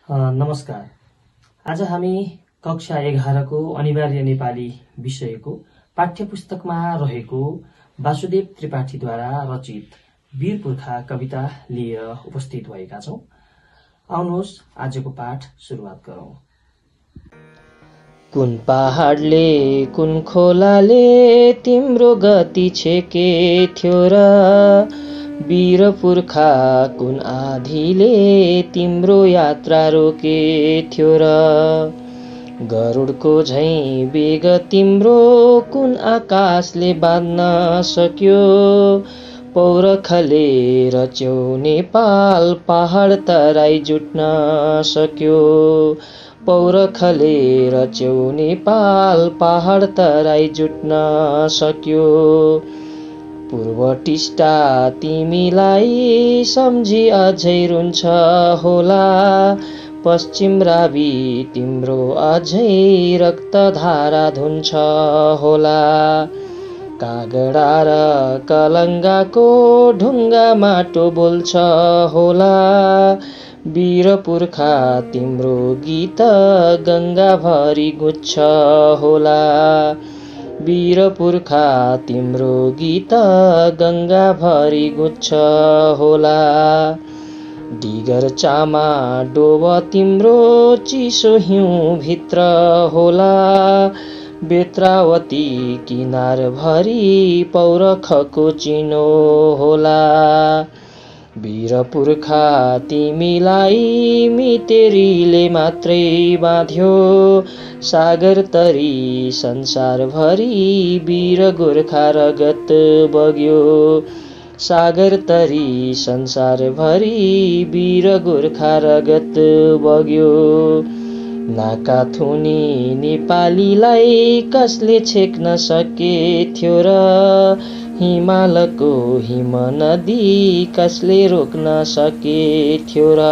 नमस्कार। आज हामी कक्षा 11 को अनिवार्य नेपाली विषयको पाठ्यपुस्तकमा रहेको वासुदेव त्रिपाठीद्वारा रचित वीर पुर्खा कविता लिएर उपस्थित भएका छौं। आउनुहोस् आजको पाठ सुरुवात गरौं। कुन पहाडले कुन खोलाले तिम्रो गति छेके थियो र, वीर पुर्खा कुन आधीले तिम्रो यात्रा रोके थियो र, गरुडको झैं वेग तिम्रो कुन आकाशले बाँध्न सक्यो, पौरखले रच्यौ नेपाल पहाड तराई जुट्न सक्यो, पौरखले रच्यौ नेपाल पहाड तराई जुट्न सक्यो, पूर्व टिस्टा तिमीलाई सम्झी अझै रुन्छ होला, पश्चिम रावी तिम्रो अझै रक्तधारा धुन्छ होला, कागडा र कलङ्गाको ढुङ्गा माटो बोल्छ होला, वीर पुर्खा तिम्रो गीत गङ्गाभरि गुच्छ होला, वीर पुर्खा तिम्रो गीत गङ्गाभरि गुच्छ होला, डिगर चामा डोब तिम्रो चिसो हिउँ भित्र होला, बेत्रावती किनारभरि पौरखको चिनो होला, वीर पुर्खा तिमीलाई मितेरीले मात्रै बाँध्यो, सागर तरी संसारभरि वीर गोर्खा रगत बग्यो, सागर तरी संसारभरि वीर गोर्खा रगत बग्यो, नाकाथुनी नेपालीलाई कसले छेक्न सके थियो र, हिमालको हिम नदी कसले रोक्न सके थियो र,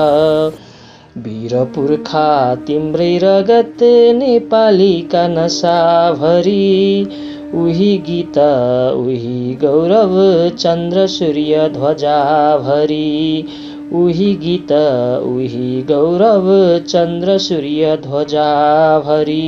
वीर पुर्खा तिम्रै रगत नेपालीका नसाभरि, उही गीत उही गौरव चन्द्र सूर्य ध्वजाभरि, उही गीत उही गौरव चन्द्र सूर्य ध्वजाभरि।